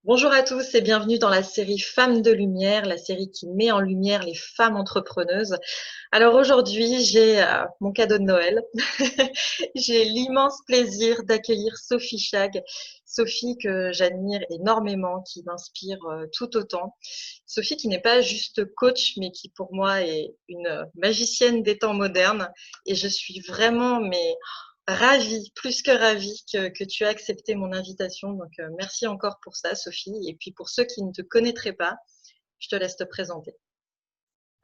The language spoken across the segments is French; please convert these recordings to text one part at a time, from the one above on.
Bonjour à tous et bienvenue dans la série Femmes de lumière, la série qui met en lumière les femmes entrepreneuses. Alors aujourd'hui, j'ai mon cadeau de Noël. J'ai l'immense plaisir d'accueillir Sophie Chag. Sophie que j'admire énormément, qui m'inspire tout autant. Sophie qui n'est pas juste coach, mais qui pour moi est une magicienne des temps modernes. Et je suis vraiment ravie, plus que ravie que tu as accepté mon invitation. Donc, merci encore pour ça, Sophie. Et puis, pour ceux qui ne te connaîtraient pas, je te laisse te présenter.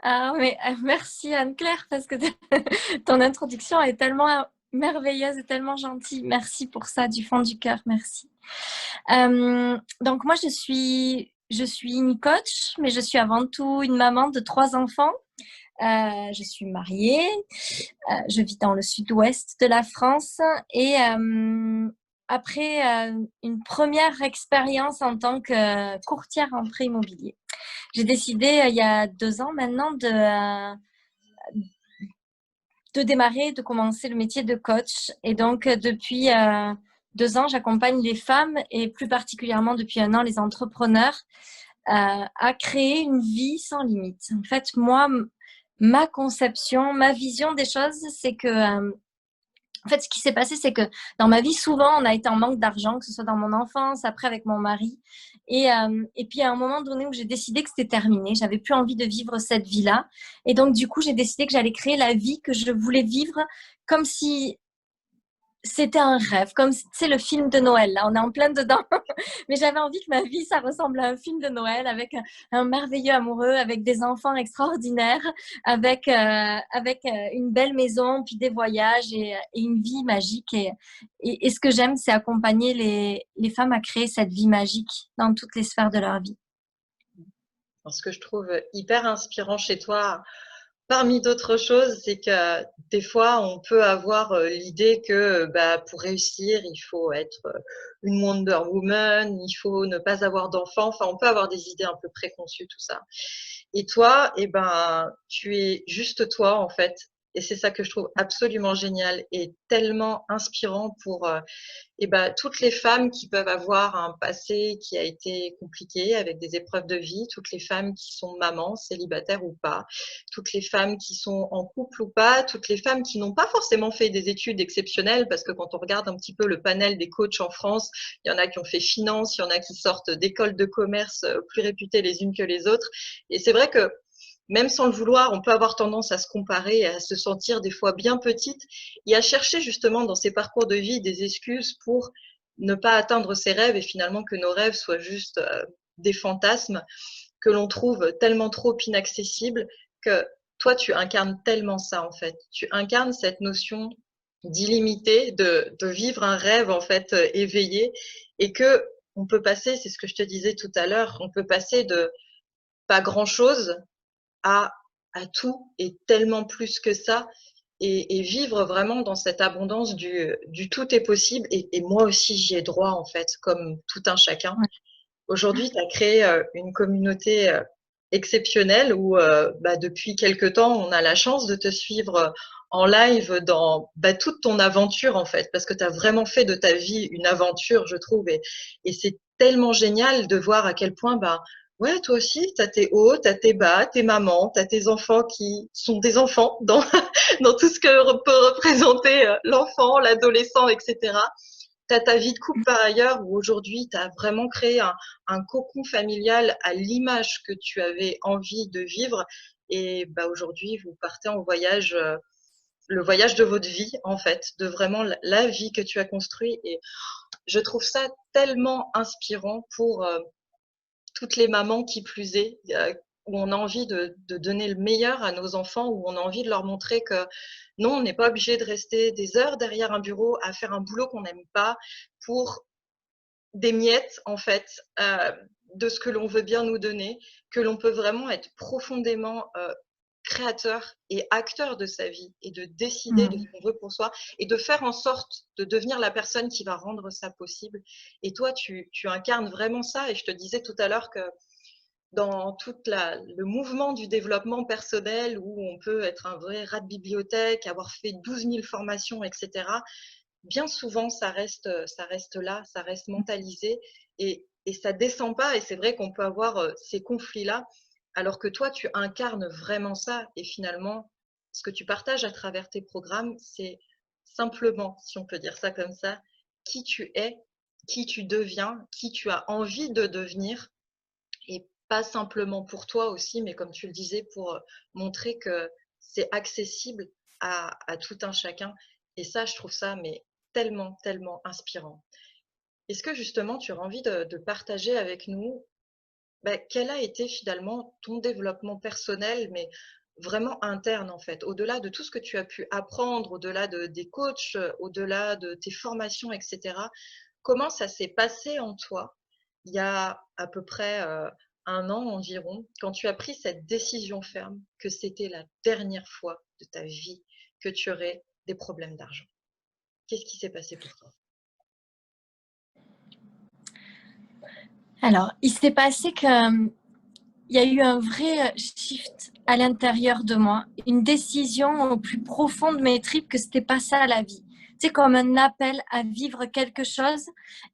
Ah, mais merci Anne-Claire, parce que ton introduction est tellement merveilleuse et tellement gentille. Merci pour ça, du fond du cœur, merci. Donc moi, je suis une coach, mais je suis avant tout une maman de 3 enfants. Je suis mariée, je vis dans le sud-ouest de la France et après une première expérience en tant que courtière en prêt immobilier, j'ai décidé il y a 2 ans maintenant de démarrer, de commencer le métier de coach. Et donc, depuis 2 ans, j'accompagne les femmes et plus particulièrement depuis un an, les entrepreneurs à créer une vie sans limite. En fait, moi, ma conception, ma vision des choses, c'est que en fait, ce qui s'est passé, c'est que dans ma vie, souvent, on a été en manque d'argent, que ce soit dans mon enfance, après avec mon mari. Et puis, à un moment donné où j'ai décidé que c'était terminé, j'avais plus envie de vivre cette vie-là. Et donc, du coup, j'ai décidé que j'allais créer la vie que je voulais vivre comme si c'était un rêve, comme c'est le film de Noël. Là, on est en plein dedans. Mais j'avais envie que ma vie, ça ressemble à un film de Noël avec un merveilleux amoureux, avec des enfants extraordinaires, avec une belle maison, puis des voyages et une vie magique. Et ce que j'aime, c'est accompagner les femmes à créer cette vie magique dans toutes les sphères de leur vie. Alors, ce que je trouve hyper inspirant chez toi, parmi d'autres choses, c'est que des fois, on peut avoir l'idée que bah, pour réussir, il faut être une Wonder Woman, il faut ne pas avoir d'enfants. Enfin, on peut avoir des idées un peu préconçues, tout ça. Et toi, eh ben, tu es juste toi, en fait. Et c'est ça que je trouve absolument génial et tellement inspirant pour et ben, toutes les femmes qui peuvent avoir un passé qui a été compliqué avec des épreuves de vie, toutes les femmes qui sont mamans, célibataires ou pas, toutes les femmes qui sont en couple ou pas, toutes les femmes qui n'ont pas forcément fait des études exceptionnelles, parce que quand on regarde un petit peu le panel des coachs en France, il y en a qui ont fait finance, il y en a qui sortent d'écoles de commerce plus réputées les unes que les autres. Et c'est vrai que même sans le vouloir, on peut avoir tendance à se comparer, à se sentir des fois bien petite et à chercher justement dans ces parcours de vie des excuses pour ne pas atteindre ses rêves et finalement que nos rêves soient juste des fantasmes que l'on trouve tellement trop inaccessibles que toi, tu incarnes tellement ça en fait. Tu incarnes cette notion d'illimité, de vivre un rêve en fait éveillé et que on peut passer, c'est ce que je te disais tout à l'heure, on peut passer de pas grand-chose à, à tout et tellement plus que ça et vivre vraiment dans cette abondance du tout est possible et moi aussi j'y ai droit en fait comme tout un chacun. Ouais. Aujourd'hui, tu as créé une communauté exceptionnelle où bah, depuis quelque temps on a la chance de te suivre en live dans bah, toute ton aventure en fait parce que tu as vraiment fait de ta vie une aventure je trouve et c'est tellement génial de voir à quel point bah, ouais, toi aussi, tu as tes hauts, tu as tes bas, tes mamans, tu as tes enfants qui sont des enfants dans, dans tout ce que peut représenter l'enfant, l'adolescent, etc. Tu as ta vie de couple par ailleurs où aujourd'hui tu as vraiment créé un cocon familial à l'image que tu avais envie de vivre. Et bah, aujourd'hui, vous partez en voyage, le voyage de votre vie, en fait, de vraiment la vie que tu as construite. Et je trouve ça tellement inspirant pour toutes les mamans qui plus est, où on a envie de donner le meilleur à nos enfants, où on a envie de leur montrer que non, on n'est pas obligé de rester des heures derrière un bureau à faire un boulot qu'on n'aime pas pour des miettes, en fait, de ce que l'on veut bien nous donner, que l'on peut vraiment être profondément créateur et acteur de sa vie et de décider de ce Mm. qu'on veut pour soi et de faire en sorte de devenir la personne qui va rendre ça possible. Et toi, tu incarnes vraiment ça. Et je te disais tout à l'heure que dans tout le mouvement du développement personnel où on peut être un vrai rat de bibliothèque, avoir fait 12 000 formations, etc., bien souvent, ça reste là, ça reste mentalisé. Et et ça descend pas. Et c'est vrai qu'on peut avoir ces conflits-là, alors que toi, tu incarnes vraiment ça. Et finalement, ce que tu partages à travers tes programmes, c'est simplement, si on peut dire ça comme ça, qui tu es, qui tu deviens, qui tu as envie de devenir, et pas simplement pour toi aussi, mais comme tu le disais, pour montrer que c'est accessible à tout un chacun. Et ça, je trouve ça mais tellement, tellement inspirant. Est-ce que justement, tu aurais envie de partager avec nous quel a été finalement ton développement personnel, mais vraiment interne en fait, au-delà de tout ce que tu as pu apprendre, au-delà des coachs, au-delà de tes formations, etc. Comment ça s'est passé en toi il y a à peu près 1 an environ, quand tu as pris cette décision ferme que c'était la dernière fois de ta vie que tu aurais des problèmes d'argent? Qu'est-ce qui s'est passé pour toi? Alors, il s'est passé que il y a eu un vrai shift à l'intérieur de moi, une décision au plus profond de mes tripes que c'était pas ça la vie. C'est comme un appel à vivre quelque chose.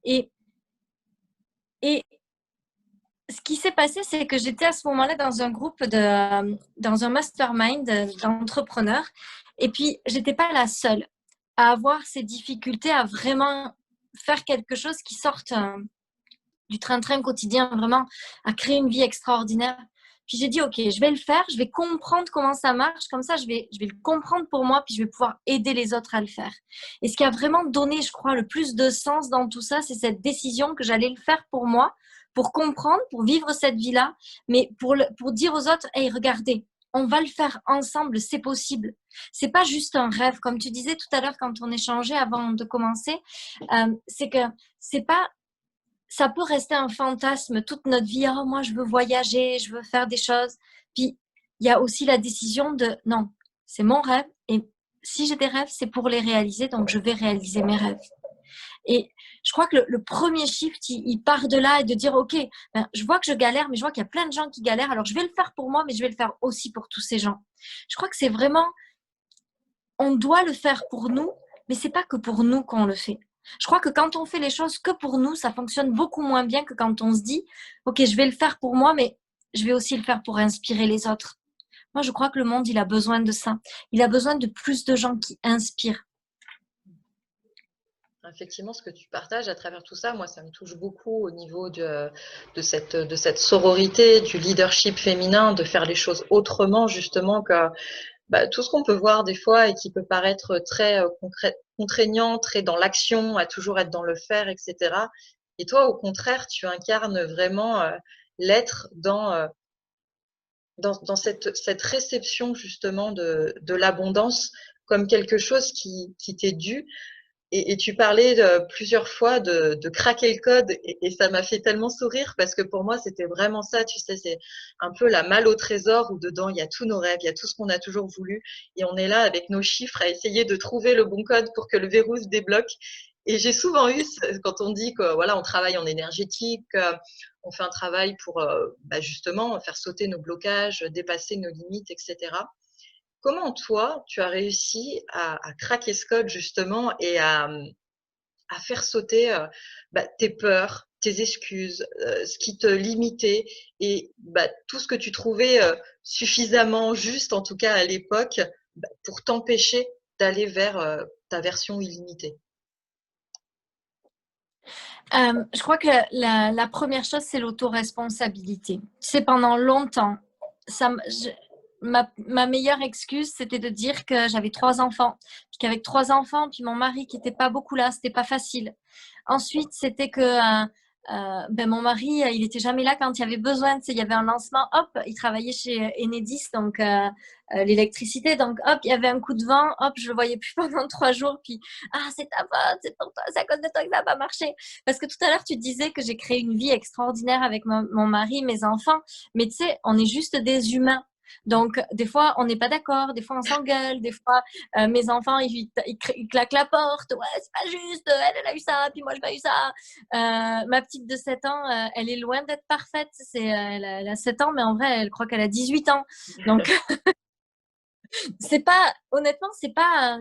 Et, et ce qui s'est passé, c'est que j'étais à ce moment-là dans un groupe dans un mastermind d'entrepreneurs. Et puis, j'étais pas la seule à avoir ces difficultés à vraiment faire quelque chose qui sorte du train-train quotidien, vraiment à créer une vie extraordinaire. Puis j'ai dit, OK, je vais le faire, je vais comprendre comment ça marche, comme ça je vais le comprendre pour moi, puis je vais pouvoir aider les autres à le faire. Et ce qui a vraiment donné, je crois, le plus de sens dans tout ça, c'est cette décision que j'allais le faire pour moi, pour comprendre, pour vivre cette vie-là, mais pour dire aux autres, hey, regardez, on va le faire ensemble, c'est possible. C'est pas juste un rêve, comme tu disais tout à l'heure quand on échangeait avant de commencer, c'est que c'est pas ça peut rester un fantasme toute notre vie. Oh, moi, je veux voyager, je veux faire des choses. Puis, il y a aussi la décision de non, c'est mon rêve. Et si j'ai des rêves, c'est pour les réaliser. Donc, je vais réaliser mes rêves. Et je crois que le premier shift, il part de là et de dire, OK, ben, je vois que je galère, mais je vois qu'il y a plein de gens qui galèrent. Alors, je vais le faire pour moi, mais je vais le faire aussi pour tous ces gens. Je crois que c'est vraiment, on doit le faire pour nous, mais c'est pas que pour nous qu'on le fait. Je crois que quand on fait les choses que pour nous, ça fonctionne beaucoup moins bien que quand on se dit, OK, je vais le faire pour moi, mais je vais aussi le faire pour inspirer les autres. Moi, je crois que le monde, il a besoin de ça. Il a besoin de plus de gens qui inspirent. Effectivement, ce que tu partages à travers tout ça, moi, ça me touche beaucoup au niveau de cette sororité, du leadership féminin, de faire les choses autrement, justement, que tout ce qu'on peut voir des fois et qui peut paraître très contraignant, très dans l'action, à toujours être dans le faire, etc. Et toi, au contraire, tu incarnes vraiment l'être dans cette réception justement de l'abondance comme quelque chose qui t'est dû. Et tu parlais plusieurs fois de craquer le code et ça m'a fait tellement sourire parce que pour moi, c'était vraiment ça. Tu sais, c'est un peu la malle au trésor où dedans, il y a tous nos rêves, il y a tout ce qu'on a toujours voulu et on est là avec nos chiffres à essayer de trouver le bon code pour que le verrou se débloque. Et j'ai souvent eu, quand on dit que voilà, on travaille en énergétique, on fait un travail pour justement faire sauter nos blocages, dépasser nos limites, etc. Comment toi, tu as réussi à craquer ce code justement et à faire sauter tes peurs, tes excuses, ce qui te limitait et tout ce que tu trouvais suffisamment juste, en tout cas à l'époque, pour t'empêcher d'aller vers ta version illimitée? Je crois que la première chose, c'est l'autoresponsabilité. Tu sais, pendant longtemps, ma meilleure excuse, c'était de dire que j'avais 3 enfants. Puis qu'avec 3 enfants, puis mon mari qui n'était pas beaucoup là, c'était pas facile. Ensuite, c'était que mon mari, il était jamais là quand il y avait besoin. Tu sais, il y avait un lancement, hop, il travaillait chez Enedis, donc l'électricité. Donc, hop, il y avait un coup de vent, hop, je le voyais plus pendant 3 jours. Puis, ah, c'est ta faute, c'est pour toi, c'est à cause de toi que ça n'a pas marché. Parce que tout à l'heure, tu disais que j'ai créé une vie extraordinaire avec mon mari, mes enfants. Mais tu sais, on est juste des humains. Donc, des fois, on n'est pas d'accord, des fois, on s'engueule, des fois, mes enfants, ils claquent la porte. Ouais, c'est pas juste, elle a eu ça, puis moi, j'ai pas eu ça. Ma petite de 7 ans, elle est loin d'être parfaite. Elle a 7 ans, mais en vrai, elle croit qu'elle a 18 ans. Donc, C'est pas, honnêtement, c'est pas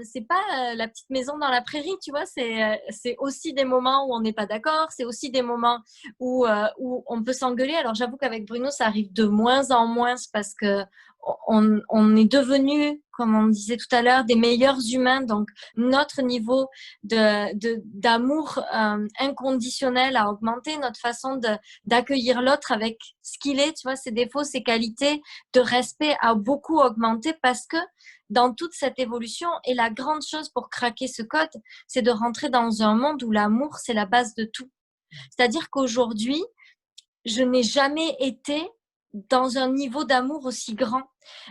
la petite maison dans la prairie, tu vois. C'est aussi des moments où on n'est pas d'accord. C'est aussi des moments où on peut s'engueuler. Alors, j'avoue qu'avec Bruno, ça arrive de moins en moins parce que on est devenus, comme on disait tout à l'heure, des meilleurs humains. Donc, notre niveau d'amour inconditionnel a augmenté. Notre façon d'accueillir l'autre avec ce qu'il est, tu vois, ses défauts, ses qualités, de respect a beaucoup augmenté parce que dans toute cette évolution, et la grande chose pour craquer ce code, c'est de rentrer dans un monde où l'amour, c'est la base de tout. C'est-à-dire qu'aujourd'hui, je n'ai jamais été dans un niveau d'amour aussi grand,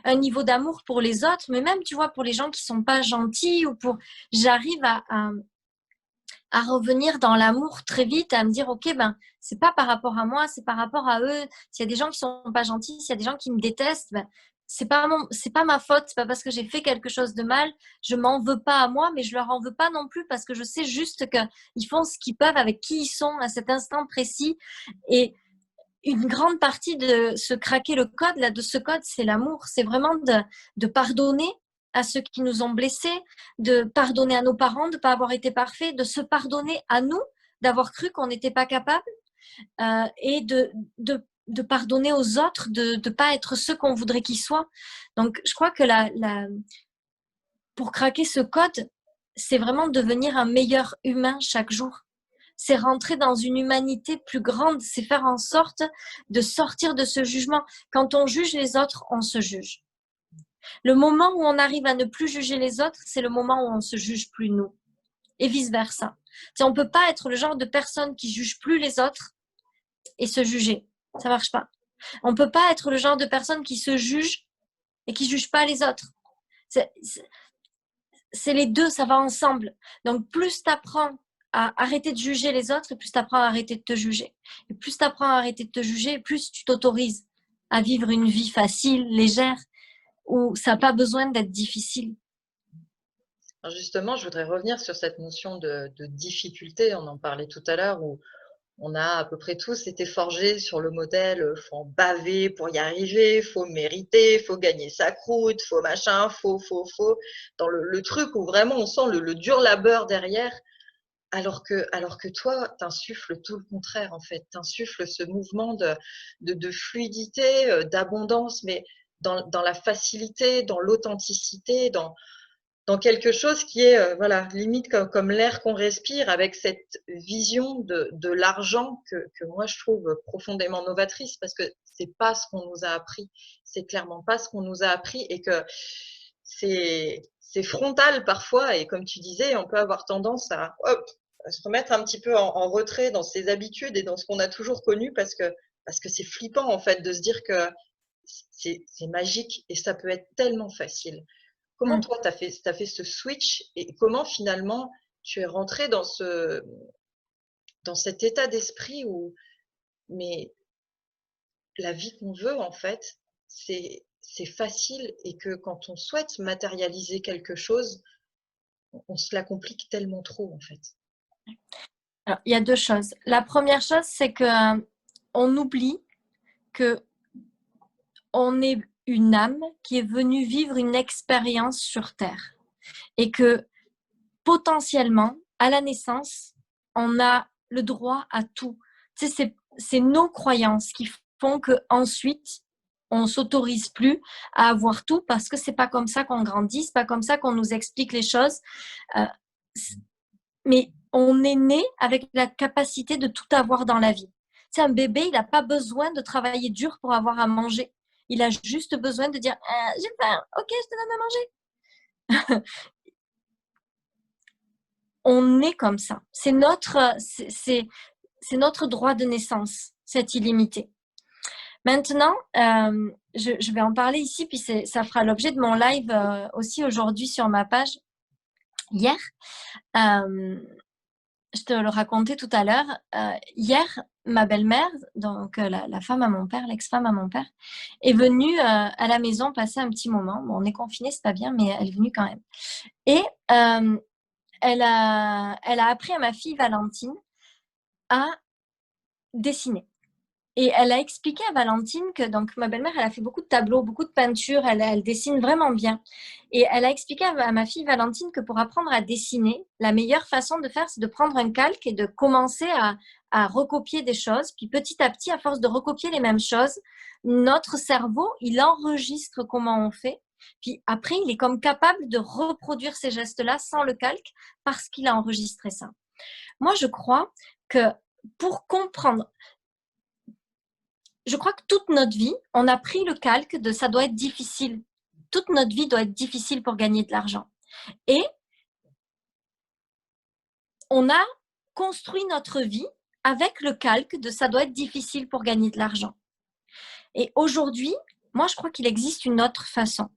un niveau d'amour pour les autres, mais même, tu vois, pour les gens qui sont pas gentils ou pour, j'arrive à revenir dans l'amour très vite, à me dire, ok, ben, c'est pas par rapport à moi, c'est par rapport à eux. S'il y a des gens qui sont pas gentils, s'il y a des gens qui me détestent, ben, c'est pas ma faute, c'est pas parce que j'ai fait quelque chose de mal, je m'en veux pas à moi, mais je leur en veux pas non plus parce que je sais juste qu'ils font ce qu'ils peuvent avec qui ils sont à cet instant précis. Et une grande partie de se craquer le code, là, de ce code, c'est l'amour. C'est vraiment de pardonner à ceux qui nous ont blessés, de pardonner à nos parents de ne pas avoir été parfaits, de se pardonner à nous d'avoir cru qu'on n'était pas capable et de pardonner aux autres de ne pas être ceux qu'on voudrait qu'ils soient. Donc, je crois que pour craquer ce code, c'est vraiment devenir un meilleur humain chaque jour. C'est rentrer dans une humanité plus grande, c'est faire en sorte de sortir de ce jugement. Quand on juge les autres, on se juge. Le moment où on arrive à ne plus juger les autres, c'est le moment où on se juge plus nous. Et vice-versa. On ne peut pas être le genre de personne qui juge plus les autres et se juger. Ça marche pas. On ne peut pas être le genre de personne qui se juge et qui juge pas les autres. C'est les deux, ça va ensemble. Donc, plus tu apprends à arrêter de juger les autres, et plus tu apprends à arrêter de te juger. Et plus tu apprends à arrêter de te juger, plus tu t'autorises à vivre une vie facile, légère, où ça n'a pas besoin d'être difficile. Alors justement, je voudrais revenir sur cette notion de difficulté. On en parlait tout à l'heure, où on a à peu près tous été forgés sur le modèle faut en baver pour y arriver, faut mériter, faut gagner sa croûte, faut machin, faut. Dans le truc où vraiment on sent le dur labeur derrière, alors que toi, t'insuffles tout le contraire en fait. T'insuffles ce mouvement de fluidité, d'abondance, mais dans la facilité, dans l'authenticité, dans quelque chose qui est voilà, limite comme l'air qu'on respire, avec cette vision de l'argent que moi je trouve profondément novatrice, parce que c'est pas ce qu'on nous a appris, c'est clairement pas ce qu'on nous a appris, et que c'est frontal parfois, et comme tu disais, on peut avoir tendance à, hop, à se remettre un petit peu en retrait dans ses habitudes et dans ce qu'on a toujours connu, parce que c'est flippant en fait de se dire que c'est magique et ça peut être tellement facile. Comment toi, t'as fait ce switch, et comment finalement tu es rentré dans cet état d'esprit où mais la vie qu'on veut, en fait, c'est facile, et que quand on souhaite matérialiser quelque chose, on se la complique tellement trop, en fait. Alors, il y a deux choses. La première chose, c'est que on oublie que on est une âme qui est venue vivre une expérience sur Terre et que potentiellement, à la naissance, on a le droit à tout. Tu sais, c'est nos croyances qui font que ensuite on s'autorise plus à avoir tout parce que c'est pas comme ça qu'on grandit, c'est pas comme ça qu'on nous explique les choses. Euh, mais on est né avec la capacité de tout avoir dans la vie. Tu sais, un bébé, il n'a pas besoin de travailler dur pour avoir à manger. Il a juste besoin de dire j'ai faim, ok, je te donne à manger. On est comme ça. C'est notre droit de naissance, cette illimité. Maintenant, je vais en parler ici, puis ça fera l'objet de mon live aussi aujourd'hui sur ma page hier. Je te le racontais tout à l'heure. Hier, ma belle-mère, donc la femme à mon père, l'ex-femme à mon père, est venue à la maison passer un petit moment. Bon, on est confinés, c'est pas bien, mais elle est venue quand même. Et elle a appris à ma fille Valentine à dessiner. Et elle a expliqué à Valentine que, donc ma belle-mère, elle a fait beaucoup de tableaux, beaucoup de peintures, elle dessine vraiment bien. Et elle a expliqué à ma fille Valentine que pour apprendre à dessiner, la meilleure façon de faire, c'est de prendre un calque et de commencer à recopier des choses. Puis petit à petit, à force de recopier les mêmes choses, notre cerveau, il enregistre comment on fait. Puis après, il est comme capable de reproduire ces gestes-là sans le calque parce qu'il a enregistré ça. Moi, je crois que pour comprendre, je crois que toute notre vie, on a pris le calque de ça doit être difficile. Toute notre vie doit être difficile pour gagner de l'argent. Et on a construit notre vie avec le calque de ça doit être difficile pour gagner de l'argent. Et aujourd'hui, moi, je crois qu'il existe une autre façon.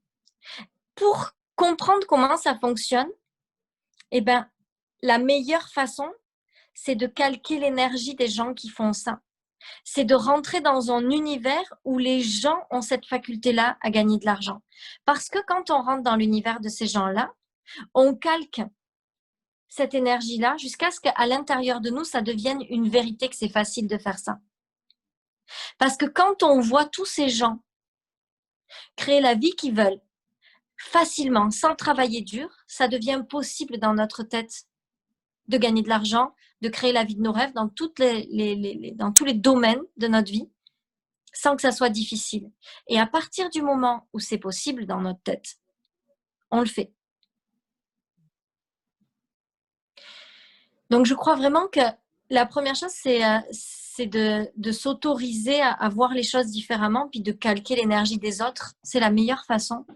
Pour comprendre comment ça fonctionne, eh ben, la meilleure façon, c'est de calquer l'énergie des gens qui font ça. C'est de rentrer dans un univers où les gens ont cette faculté-là à gagner de l'argent. Parce que quand on rentre dans l'univers de ces gens-là, on calque cette énergie-là jusqu'à ce qu'à l'intérieur de nous, ça devienne une vérité que c'est facile de faire ça. Parce que quand on voit tous ces gens créer la vie qu'ils veulent facilement, sans travailler dur, ça devient possible dans notre tête de gagner de l'argent, de créer la vie de nos rêves dans tous les domaines de notre vie, sans que ça soit difficile. Et à partir du moment où c'est possible dans notre tête, on le fait. Donc, je crois vraiment que la première chose, c'est de s'autoriser à voir les choses différemment, puis de calquer l'énergie des autres. C'est la meilleure façon.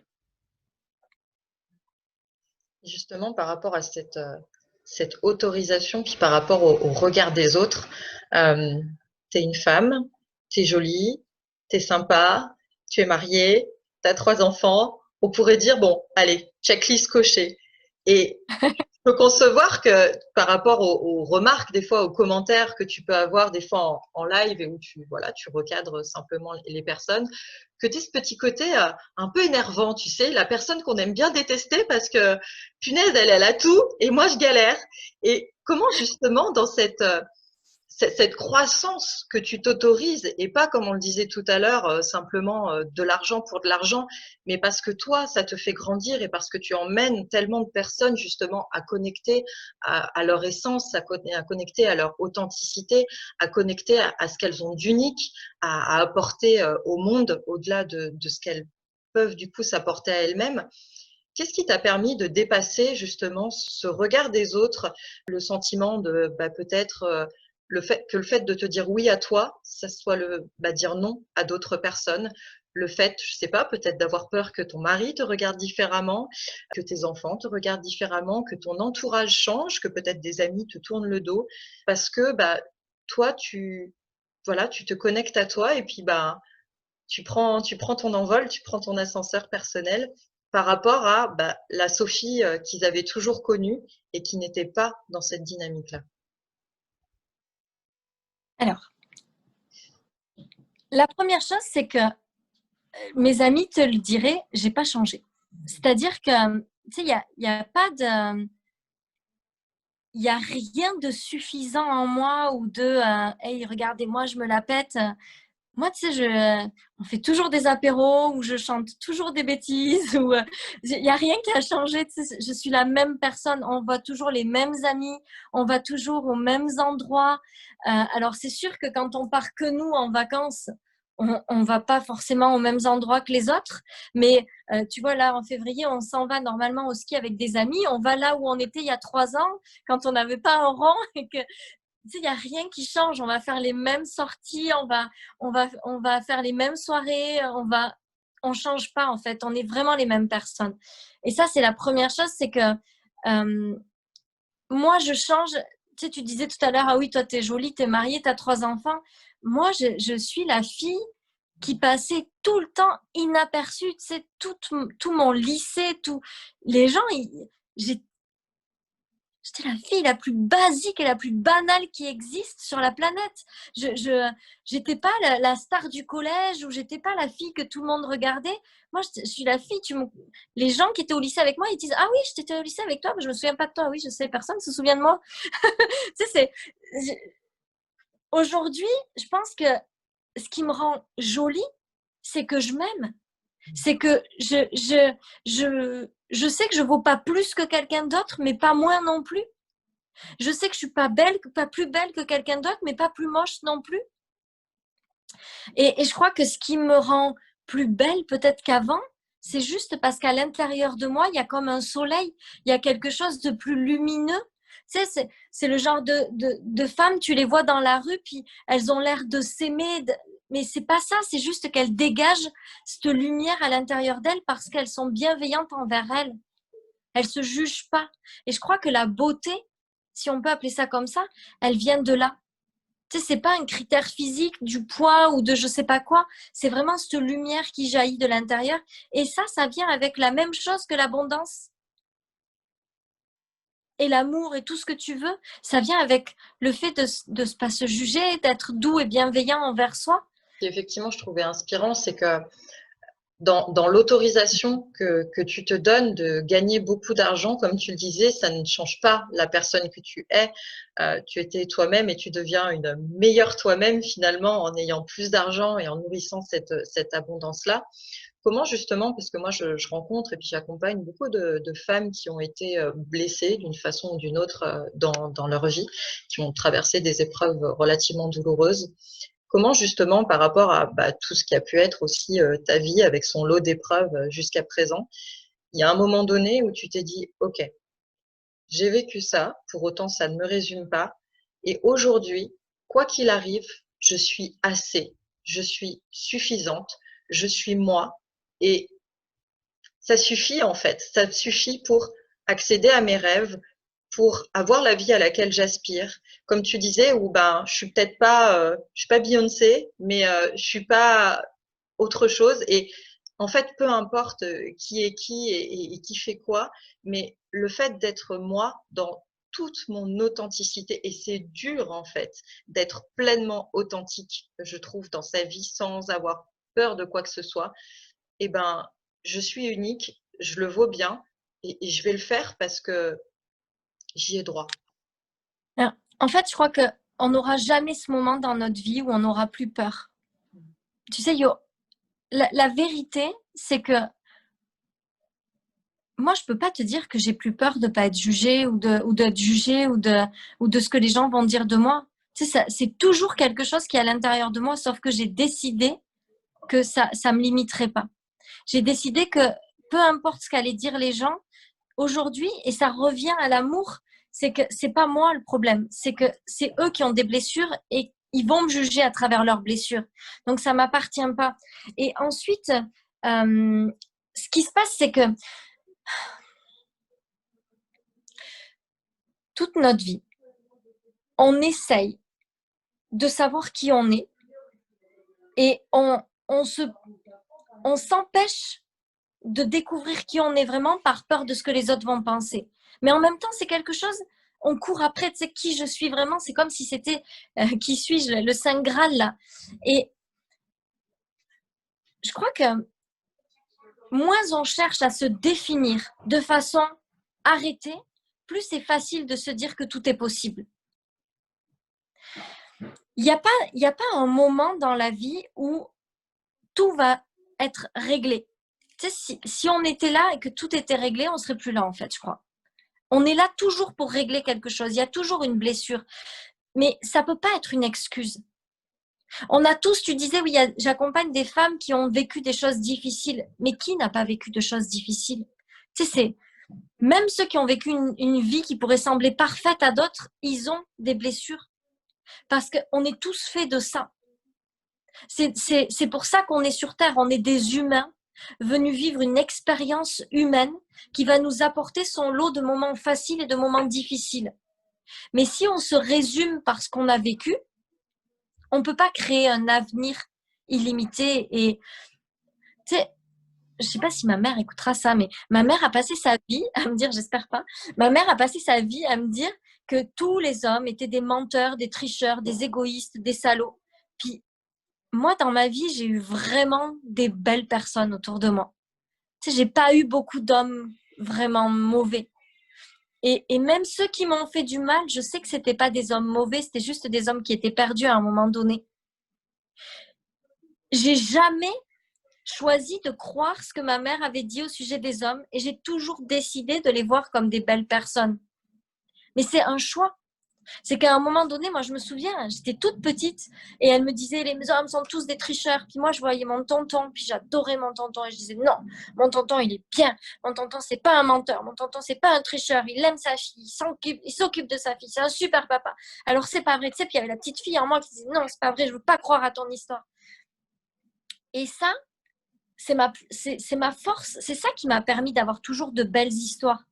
Justement, par rapport à cette autorisation, puis par rapport au regard des autres, t'es une femme, t'es jolie, t'es sympa, tu es mariée, t'as 3 enfants. On pourrait dire, bon, allez, checklist cochée. Et je peux concevoir que par rapport aux remarques, des fois aux commentaires que tu peux avoir des fois en live et où tu recadres simplement les personnes, que tu aies ce petit côté un peu énervant, tu sais, la personne qu'on aime bien détester parce que punaise, elle a tout et moi je galère. Et comment justement dans cette croissance que tu t'autorises et pas comme on le disait tout à l'heure simplement de l'argent pour de l'argent, mais parce que toi ça te fait grandir et parce que tu emmènes tellement de personnes justement à connecter à leur essence, à connecter à leur authenticité, à connecter à ce qu'elles ont d'unique à apporter au monde au-delà de ce qu'elles peuvent du coup s'apporter à elles-mêmes. Qu'est-ce qui t'a permis de dépasser justement ce regard des autres, le sentiment de peut-être le fait de te dire oui à toi, ça soit dire non à d'autres personnes, le fait, je sais pas, peut-être d'avoir peur que ton mari te regarde différemment, que tes enfants te regardent différemment, que ton entourage change, que peut-être des amis te tournent le dos, parce que toi tu te connectes à toi et puis tu prends ton envol, tu prends ton ascenseur personnel par rapport à la Sophie qu'ils avaient toujours connue et qui n'était pas dans cette dynamique-là. Alors, la première chose, c'est que mes amis te le diraient, j'ai pas changé. C'est-à-dire que, tu sais, il y a pas de... Il n'y a rien de suffisant en moi ou de hey, regardez-moi, je me la pète. Moi, tu sais, on fait toujours des apéros où je chante toujours des bêtises. Il n'y a rien qui a changé. Tu sais, je suis la même personne. On voit toujours les mêmes amis. On va toujours aux mêmes endroits. Alors, c'est sûr que quand on part que nous en vacances, on va pas forcément aux mêmes endroits que les autres. Mais tu vois, là, en février, on s'en va normalement au ski avec des amis. On va là où on était il y a 3 ans, quand on n'avait pas un rang et que tu sais, il n'y a rien qui change. On va faire les mêmes sorties, on va faire les mêmes soirées, on change pas en fait. On est vraiment les mêmes personnes. Et ça, c'est la première chose, c'est que moi, je change. Tu sais, tu disais tout à l'heure, ah oui, toi, t'es jolie, t'es mariée, t'as 3 enfants. Moi, je suis la fille qui passait tout le temps inaperçue. Tu sais, tout mon lycée, les gens, j'ai J'étais la fille la plus basique et la plus banale qui existe sur la planète. J'étais pas la star du collège ou j'étais pas la fille que tout le monde regardait. Moi, je suis la fille. Les gens qui étaient au lycée avec moi, ils disent ah oui, j'étais au lycée avec toi, mais je me souviens pas de toi. Oui, je sais, personne se souvient de moi. Tu sais, aujourd'hui, je pense que ce qui me rend jolie, c'est que je m'aime. C'est que je sais que je vaux pas plus que quelqu'un d'autre, mais pas moins non plus. Je sais que je suis pas belle, pas plus belle que quelqu'un d'autre, mais pas plus moche non plus. Et je crois que ce qui me rend plus belle peut-être qu'avant, c'est juste parce qu'à l'intérieur de moi, il y a comme un soleil, il y a quelque chose de plus lumineux. Tu sais, c'est le genre de femmes, tu les vois dans la rue, puis elles ont l'air de s'aimer, mais c'est pas ça, c'est juste qu'elles dégagent cette lumière à l'intérieur d'elles parce qu'elles sont bienveillantes envers elles. Elles se jugent pas. Et je crois que la beauté, si on peut appeler ça comme ça, elle vient de là. Tu sais, c'est pas un critère physique du poids ou de je sais pas quoi. C'est vraiment cette lumière qui jaillit de l'intérieur. Et ça vient avec la même chose que l'abondance. Et l'amour et tout ce que tu veux, ça vient avec le fait de pas se juger, d'être doux et bienveillant envers soi. Et effectivement, je trouvais inspirant, c'est que dans l'autorisation que tu te donnes de gagner beaucoup d'argent, comme tu le disais, ça ne change pas la personne que tu es. Tu étais toi-même et tu deviens une meilleure toi-même finalement en ayant plus d'argent et en nourrissant cette abondance-là. Comment justement, parce que moi je rencontre et puis j'accompagne beaucoup de femmes qui ont été blessées d'une façon ou d'une autre dans leur vie, qui ont traversé des épreuves relativement douloureuses. Comment justement, par rapport à tout ce qui a pu être aussi ta vie avec son lot d'épreuves jusqu'à présent, il y a un moment donné où tu t'es dit, OK, j'ai vécu ça, pour autant ça ne me résume pas, et aujourd'hui, quoi qu'il arrive, je suis assez, je suis suffisante, je suis moi, et ça suffit en fait, ça suffit pour accéder à mes rêves, pour avoir la vie à laquelle j'aspire. Comme tu disais, où ben je suis peut-être pas, je suis pas Beyoncé, mais je suis pas autre chose. Et en fait, peu importe qui est qui et qui fait quoi, mais le fait d'être moi dans toute mon authenticité, et c'est dur en fait d'être pleinement authentique, je trouve, dans sa vie sans avoir peur de quoi que ce soit. Et ben, je suis unique, je le vaux bien et je vais le faire parce que j'y ai droit. En fait, je crois qu'on n'aura jamais ce moment dans notre vie où on n'aura plus peur. Tu sais, la vérité, c'est que moi, je peux pas te dire que j'ai plus peur de pas être jugée ou d'être jugée ou de ce que les gens vont dire de moi. Tu sais, c'est toujours quelque chose qui est à l'intérieur de moi, sauf que j'ai décidé que ça me limiterait pas. J'ai décidé que peu importe ce qu'allaient dire les gens, aujourd'hui, et ça revient à l'amour, c'est que c'est pas moi le problème, c'est que c'est eux qui ont des blessures et ils vont me juger à travers leurs blessures. Donc ça m'appartient pas. Et ensuite, ce qui se passe, c'est que toute notre vie, on essaye de savoir qui on est et on s'empêche de découvrir qui on est vraiment par peur de ce que les autres vont penser. Mais en même temps, c'est quelque chose, on court après, tu sais, qui je suis vraiment, c'est comme si c'était qui suis-je, le Saint Graal là. Et je crois que moins on cherche à se définir de façon arrêtée, plus c'est facile de se dire que tout est possible. Il n'y a pas un moment dans la vie où tout va être réglé. Tu sais, si on était là et que tout était réglé, on serait plus là en fait, je crois. On est là toujours pour régler quelque chose. Il y a toujours une blessure. Mais ça peut pas être une excuse. On a tous, tu disais, oui, j'accompagne des femmes qui ont vécu des choses difficiles. Mais qui n'a pas vécu de choses difficiles? Tu sais, c'est même ceux qui ont vécu une vie qui pourrait sembler parfaite à d'autres, ils ont des blessures. Parce qu'on est tous faits de ça. C'est pour ça qu'on est sur Terre. On est des humains venus vivre une expérience humaine qui va nous apporter son lot de moments faciles et de moments difficiles. Mais si on se résume par ce qu'on a vécu, on ne peut pas créer un avenir illimité. Et tu sais, je ne sais pas si ma mère écoutera ça, mais ma mère a passé sa vie à me dire, j'espère pas, ma mère a passé sa vie à me dire que tous les hommes étaient des menteurs, des tricheurs, des égoïstes, des salauds. Puis moi, dans ma vie, j'ai eu vraiment des belles personnes autour de moi. Tu sais, j'ai pas eu beaucoup d'hommes vraiment mauvais. Et même ceux qui m'ont fait du mal, je sais que c'était pas des hommes mauvais, c'était juste des hommes qui étaient perdus à un moment donné. j'ai jamais choisi de croire ce que ma mère avait dit au sujet des hommes et j'ai toujours décidé de les voir comme des belles personnes. Mais c'est un choix. C'est qu'à un moment donné, moi je me souviens, j'étais toute petite et elle me disait les hommes sont tous des tricheurs. Puis moi je voyais mon tonton, puis j'adorais mon tonton et je disais non, mon tonton il est bien. Mon tonton c'est pas un menteur, mon tonton c'est pas un tricheur, il aime sa fille, il s'occupe de sa fille, c'est un super papa. Alors c'est pas vrai, tu sais, puis il y avait la petite fille en moi qui disait non, c'est pas vrai, je veux pas croire à ton histoire. Et ça, c'est ma force, c'est ça qui m'a permis d'avoir toujours de belles histoires.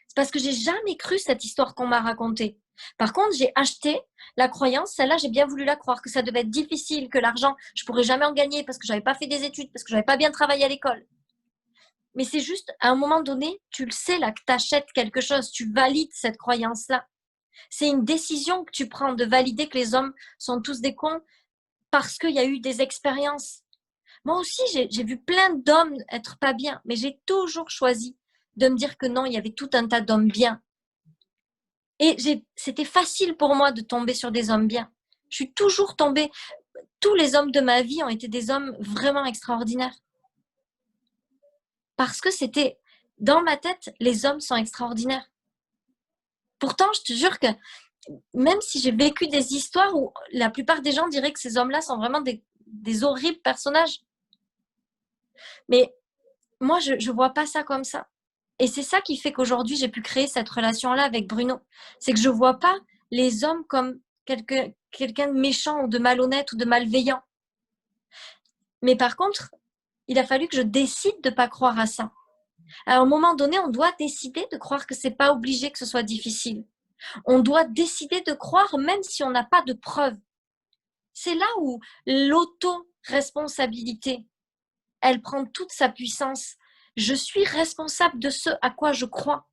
C'est parce que j'ai jamais cru cette histoire qu'on m'a racontée. Par contre, j'ai acheté la croyance, celle-là, j'ai bien voulu la croire, que ça devait être difficile, que l'argent, je pourrais jamais en gagner parce que j'avais pas fait des études, parce que j'avais pas bien travaillé à l'école. Mais c'est juste, à un moment donné, tu le sais là, que tu achètes quelque chose, tu valides cette croyance-là. C'est une décision que tu prends de valider que les hommes sont tous des cons parce qu'il y a eu des expériences. Moi aussi, j'ai vu plein d'hommes être pas bien, mais j'ai toujours choisi de me dire que non, il y avait tout un tas d'hommes bien. Et c'était facile pour moi de tomber sur des hommes bien. Je suis toujours tombée. Tous les hommes de ma vie ont été des hommes vraiment extraordinaires. Parce que c'était, dans ma tête, les hommes sont extraordinaires. Pourtant, je te jure que même si j'ai vécu des histoires où la plupart des gens diraient que ces hommes-là sont vraiment des horribles personnages. Mais moi, je ne vois pas ça comme ça. Et c'est ça qui fait qu'aujourd'hui, j'ai pu créer cette relation-là avec Bruno. C'est que je ne vois pas les hommes comme quelqu'un de méchant ou de malhonnête ou de malveillant. Mais par contre, il a fallu que je décide de ne pas croire à ça. À un moment donné, on doit décider de croire que ce n'est pas obligé que ce soit difficile. On doit décider de croire même si on n'a pas de preuves. C'est là où l'auto-responsabilité, elle prend toute sa puissance. Je suis responsable de ce à quoi je crois.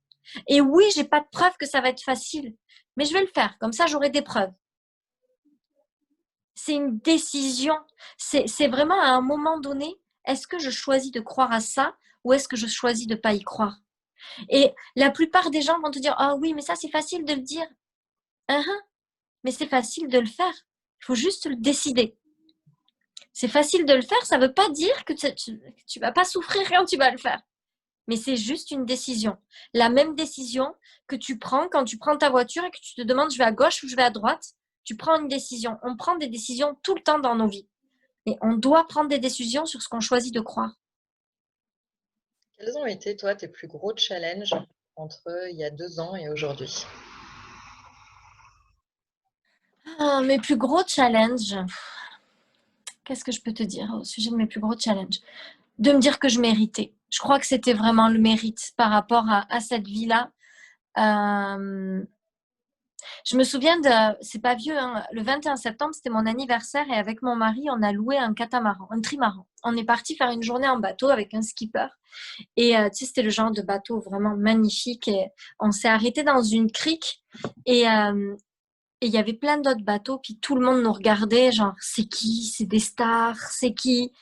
Et oui, j'ai pas de preuve que ça va être facile, mais je vais le faire. Comme ça, j'aurai des preuves. C'est une décision. C'est vraiment à un moment donné, est-ce que je choisis de croire à ça ou est-ce que je choisis de pas y croire? Et la plupart des gens vont te dire, ah oui, mais ça, c'est facile de le dire. Mais c'est facile de le faire. Il faut juste le décider. C'est facile de le faire, ça ne veut pas dire que tu vas pas souffrir quand tu vas le faire. Mais c'est juste une décision. La même décision que tu prends quand tu prends ta voiture et que tu te demandes je vais à gauche ou je vais à droite. Tu prends une décision. On prend des décisions tout le temps dans nos vies. Et on doit prendre des décisions sur ce qu'on choisit de croire. Quels ont été, toi, tes plus gros challenges entre il y a 2 ans et aujourd'hui? Mes plus gros challenges. Qu'est-ce que je peux te dire au sujet de mes plus gros challenges? De me dire que je méritais. Je crois que c'était vraiment le mérite par rapport à cette vie-là. Je me souviens c'est pas vieux, hein, le 21 septembre, c'était mon anniversaire et avec mon mari, on a loué un catamaran, un trimaran. On est parti faire une journée en bateau avec un skipper. Et tu sais, c'était le genre de bateau vraiment magnifique. Et on s'est arrêté dans une crique et il y avait plein d'autres bateaux. Puis tout le monde nous regardait, genre, c'est qui? C'est des stars? C'est qui?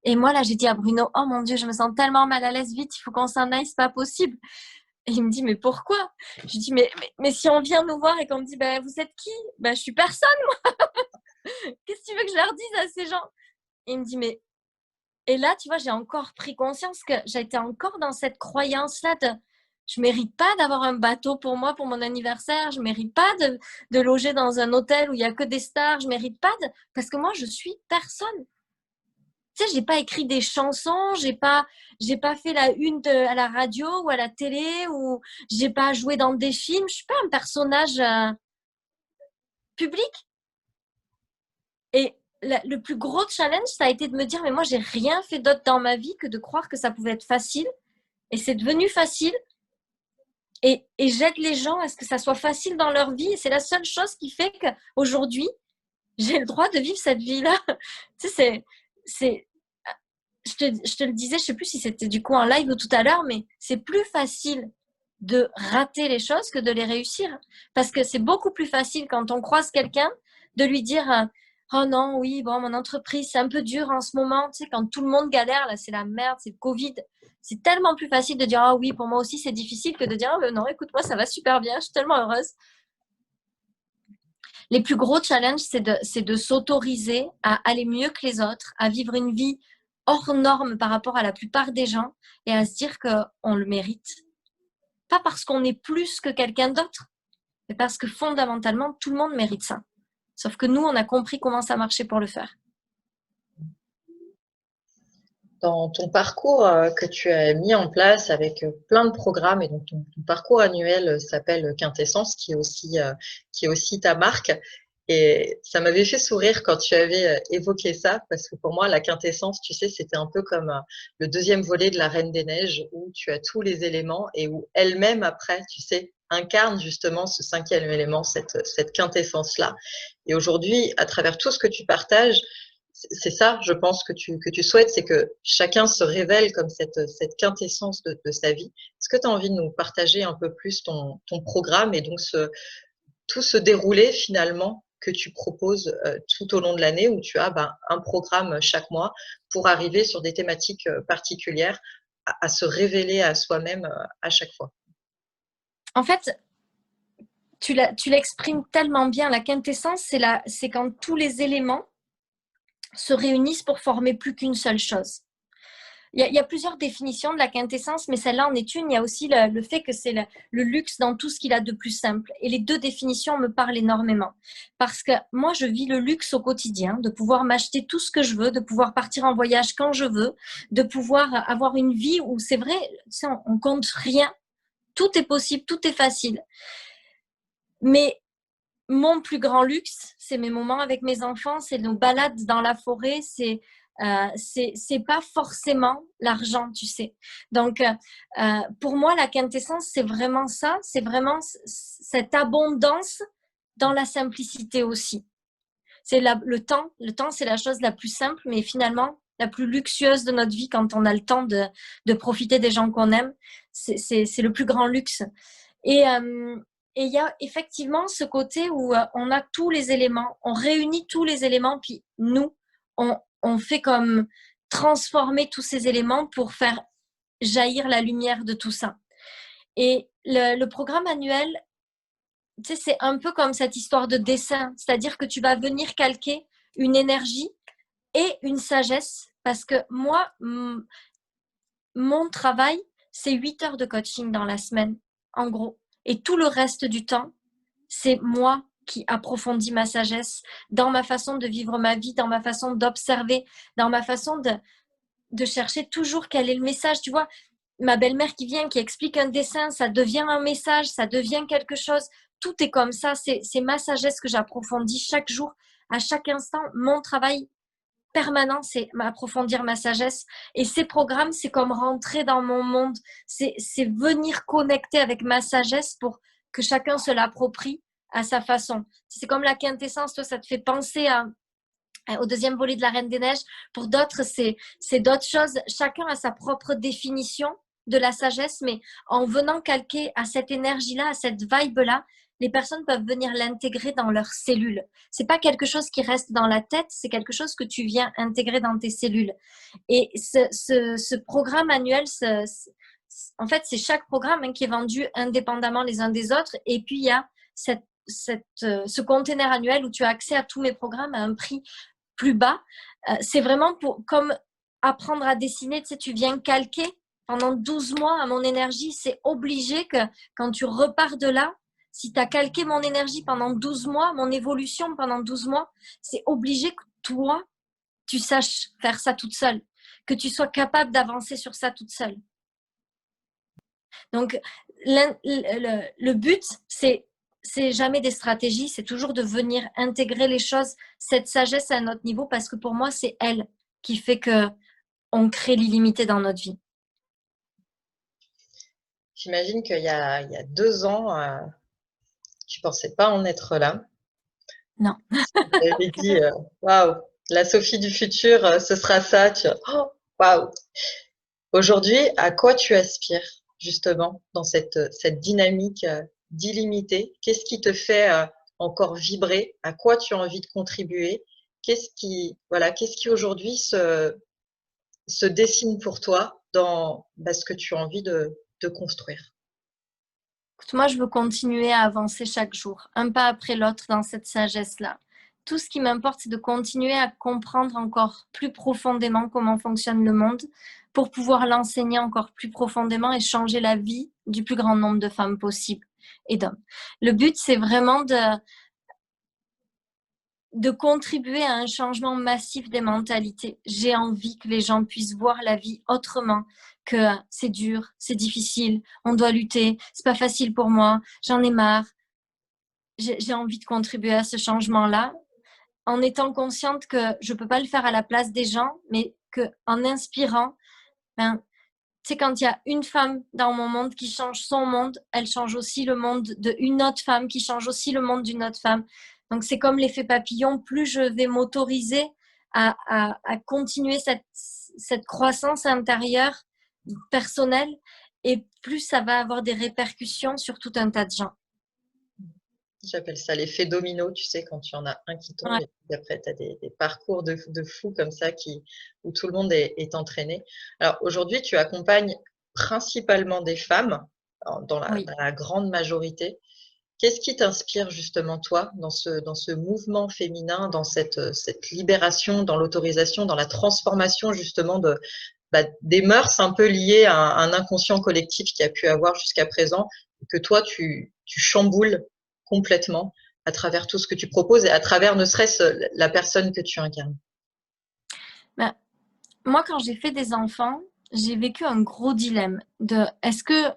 Et moi, là, j'ai dit à Bruno, oh mon Dieu, je me sens tellement mal à l'aise, vite, il faut qu'on s'en aille, c'est pas possible. Et il me dit, mais pourquoi? Je lui dis, mais si on vient nous voir et qu'on me dit, bah, vous êtes qui? Bah, je suis personne, moi. Qu'est-ce que tu veux que je leur dise à ces gens? Et il me dit, mais. Et là, tu vois, j'ai encore pris conscience que j'étais encore dans cette croyance-là de je mérite pas d'avoir un bateau pour moi, pour mon anniversaire. Je mérite pas de loger dans un hôtel où il y a que des stars. Je mérite pas parce que moi, je suis personne. Tu sais, j'ai pas écrit des chansons, j'ai pas fait la une à la radio ou à la télé ou j'ai pas joué dans des films. Je suis pas un personnage public. Et le plus gros challenge, ça a été de me dire, mais moi, j'ai rien fait d'autre dans ma vie que de croire que ça pouvait être facile. Et c'est devenu facile. Et j'aide les gens à ce que ça soit facile dans leur vie. Et c'est la seule chose qui fait qu'aujourd'hui, j'ai le droit de vivre cette vie-là. Tu sais, je te le disais, je ne sais plus si c'était du coup en live ou tout à l'heure, mais c'est plus facile de rater les choses que de les réussir. Parce que c'est beaucoup plus facile quand on croise quelqu'un de lui dire oh non, oui, bon, mon entreprise, c'est un peu dur en ce moment. Tu sais, quand tout le monde galère, là, c'est la merde, c'est le Covid. C'est tellement plus facile de dire ah oui, pour moi aussi, c'est difficile que de dire oh, non, écoute, moi, ça va super bien, je suis tellement heureuse. Les plus gros challenges, c'est de s'autoriser à aller mieux que les autres, à vivre une vie hors norme par rapport à la plupart des gens et à se dire qu'on le mérite. Pas parce qu'on est plus que quelqu'un d'autre, mais parce que fondamentalement, tout le monde mérite ça. Sauf que nous, on a compris comment ça marchait pour le faire. Dans ton parcours que tu as mis en place avec plein de programmes, et donc ton parcours annuel s'appelle Quintessence, qui est aussi ta marque. Et ça m'avait fait sourire quand tu avais évoqué ça, parce que pour moi, la quintessence, tu sais, c'était un peu comme le deuxième volet de la Reine des Neiges, où tu as tous les éléments et où elle-même, après, tu sais, incarne justement ce cinquième élément, cette quintessence-là. Et aujourd'hui, à travers tout ce que tu partages, c'est ça, je pense, que tu souhaites, c'est que chacun se révèle comme cette quintessence de sa vie. Est-ce que tu as envie de nous partager un peu plus ton programme et donc tout ce déroulé finalement que tu proposes tout au long de l'année, où tu as un programme chaque mois pour arriver sur des thématiques particulières à se révéler à soi-même à chaque fois? En fait, tu l'exprimes tellement bien. La quintessence, c'est quand tous les éléments se réunissent pour former plus qu'une seule chose. Il y a plusieurs définitions de la quintessence, mais celle-là en est une. Il y a aussi le fait que c'est le luxe dans tout ce qu'il a de plus simple. Et les deux définitions me parlent énormément. Parce que moi, je vis le luxe au quotidien, de pouvoir m'acheter tout ce que je veux, de pouvoir partir en voyage quand je veux, de pouvoir avoir une vie où c'est vrai, tu sais, on compte rien. Tout est possible, tout est facile. Mais mon plus grand luxe, c'est mes moments avec mes enfants, c'est nos balades dans la forêt, c'est pas forcément l'argent, tu sais. Donc, pour moi, la quintessence, c'est vraiment ça, c'est vraiment cette abondance dans la simplicité aussi. C'est le temps, c'est la chose la plus simple, mais finalement la plus luxueuse de notre vie quand on a le temps de profiter des gens qu'on aime. C'est le plus grand luxe. Et et il y a effectivement ce côté où on a tous les éléments, on réunit tous les éléments, puis nous, on fait comme transformer tous ces éléments pour faire jaillir la lumière de tout ça. Et le programme annuel, tu sais, c'est un peu comme cette histoire de dessin, c'est-à-dire que tu vas venir calquer une énergie et une sagesse, parce que moi, mon travail, c'est 8 heures de coaching dans la semaine, en gros. Et tout le reste du temps, c'est moi qui approfondis ma sagesse dans ma façon de vivre ma vie, dans ma façon d'observer, dans ma façon de chercher toujours quel est le message. Tu vois, ma belle-mère qui vient, qui explique un dessin, ça devient un message, ça devient quelque chose. Tout est comme ça. C'est ma sagesse que j'approfondis chaque jour, à chaque instant. Mon travail permanent, c'est approfondir ma sagesse. Et ces programmes, c'est comme rentrer dans mon monde. C'est venir connecter avec ma sagesse pour que chacun se l'approprie à sa façon. C'est comme la quintessence, toi, ça te fait penser au deuxième volet de la Reine des Neiges. Pour d'autres, c'est d'autres choses. Chacun a sa propre définition de la sagesse, mais en venant calquer à cette énergie-là, à cette vibe-là, les personnes peuvent venir l'intégrer dans leurs cellules. C'est pas quelque chose qui reste dans la tête, c'est quelque chose que tu viens intégrer dans tes cellules. Et ce programme annuel, en fait, c'est chaque programme qui est vendu indépendamment les uns des autres. Et puis, il y a ce container annuel où tu as accès à tous mes programmes à un prix plus bas. C'est vraiment comme apprendre à dessiner. Tu sais, tu viens calquer pendant 12 mois à mon énergie. C'est obligé que quand tu repars de là, si tu as calqué mon énergie pendant 12 mois, mon évolution pendant 12 mois, c'est obligé que toi, tu saches faire ça toute seule, que tu sois capable d'avancer sur ça toute seule. Donc, le but, c'est jamais des stratégies, c'est toujours de venir intégrer les choses, cette sagesse à un autre niveau, parce que pour moi, c'est elle qui fait que on crée l'illimité dans notre vie. J'imagine qu'il y a 2 ans, tu pensais pas en être là. Non. Tu avais dit, waouh, la Sophie du futur, ce sera ça. Oh, waouh. Aujourd'hui, à quoi tu aspires justement dans cette dynamique d'illimité? Qu'est-ce qui te fait encore vibrer? À quoi tu as envie de contribuer? Qu'est-ce qui aujourd'hui se dessine pour toi dans ce que tu as envie de construire? Écoute, moi, je veux continuer à avancer chaque jour, un pas après l'autre dans cette sagesse-là. Tout ce qui m'importe, c'est de continuer à comprendre encore plus profondément comment fonctionne le monde pour pouvoir l'enseigner encore plus profondément et changer la vie du plus grand nombre de femmes possible et d'hommes. Le but, c'est vraiment de contribuer à un changement massif des mentalités. J'ai envie que les gens puissent voir la vie autrement, que c'est dur, c'est difficile, on doit lutter, c'est pas facile pour moi, j'en ai marre. J'ai envie de contribuer à ce changement-là en étant consciente que je peux pas le faire à la place des gens, mais que en inspirant, ben, tu sais, quand il y a une femme dans mon monde qui change son monde, elle change aussi le monde d'une autre femme, qui change aussi le monde d'une autre femme. Donc, c'est comme l'effet papillon. Plus je vais m'autoriser à continuer cette croissance intérieure, personnelle, et plus ça va avoir des répercussions sur tout un tas de gens. J'appelle ça l'effet domino, tu sais, quand il y en a un qui tombe Ouais. et puis après, tu as des parcours de fous comme ça où tout le monde est entraîné. Alors aujourd'hui, tu accompagnes principalement des femmes, Oui. dans la grande majorité. Qu'est-ce qui t'inspire justement toi dans ce mouvement féminin, dans cette libération, dans l'autorisation, dans la transformation justement des mœurs un peu liées à un inconscient collectif qui a pu avoir jusqu'à présent, que toi tu chamboules complètement à travers tout ce que tu proposes et à travers ne serait-ce la personne que tu incarnes. Ben, moi, quand j'ai fait des enfants, j'ai vécu un gros dilemme de est-ce que,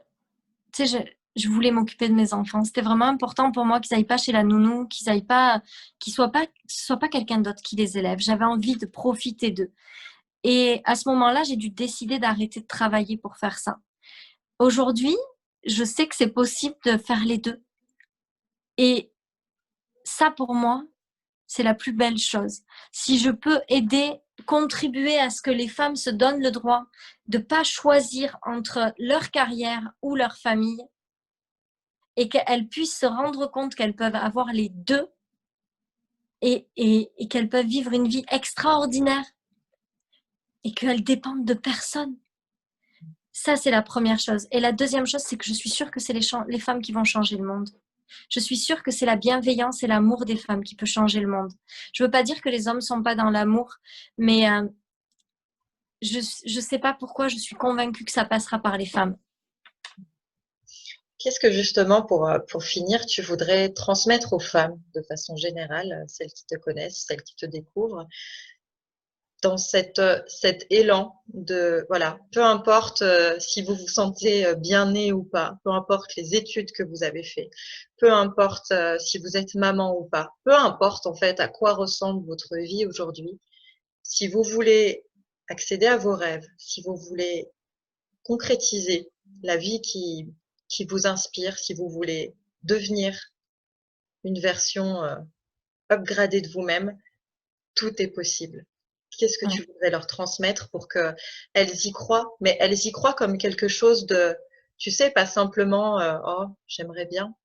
tu sais, je voulais m'occuper de mes enfants. C'était vraiment important pour moi qu'ils aillent pas chez la nounou, qu'ils soient pas, ce soit pas quelqu'un d'autre qui les élève. J'avais envie de profiter d'eux. Et à ce moment-là, j'ai dû décider d'arrêter de travailler pour faire ça. Aujourd'hui, je sais que c'est possible de faire les deux. Et ça, pour moi, c'est la plus belle chose. Si je peux aider, contribuer à ce que les femmes se donnent le droit de pas choisir entre leur carrière ou leur famille et qu'elles puissent se rendre compte qu'elles peuvent avoir les deux et qu'elles peuvent vivre une vie extraordinaire et qu'elles dépendent de personne. Ça, c'est la première chose. Et la deuxième chose, c'est que je suis sûre que c'est les femmes qui vont changer le monde. Je suis sûre que c'est la bienveillance et l'amour des femmes qui peut changer le monde. Je veux pas dire que les hommes sont pas dans l'amour, mais je sais pas pourquoi je suis convaincue que ça passera par les femmes. Qu'est-ce que justement, pour finir, tu voudrais transmettre aux femmes de façon générale, celles qui te connaissent, celles qui te découvrent, dans cet élan de, voilà, peu importe si vous vous sentez bien né ou pas, peu importe les études que vous avez fait, peu importe si vous êtes maman ou pas, peu importe en fait à quoi ressemble votre vie aujourd'hui, si vous voulez accéder à vos rêves, si vous voulez concrétiser la vie qui vous inspire, si vous voulez devenir une version upgradée de vous-même, tout est possible. Qu'est-ce que Ouais. tu voudrais leur transmettre pour qu'elles y croient, mais elles y croient comme quelque chose de, tu sais, pas simplement oh, j'aimerais bien.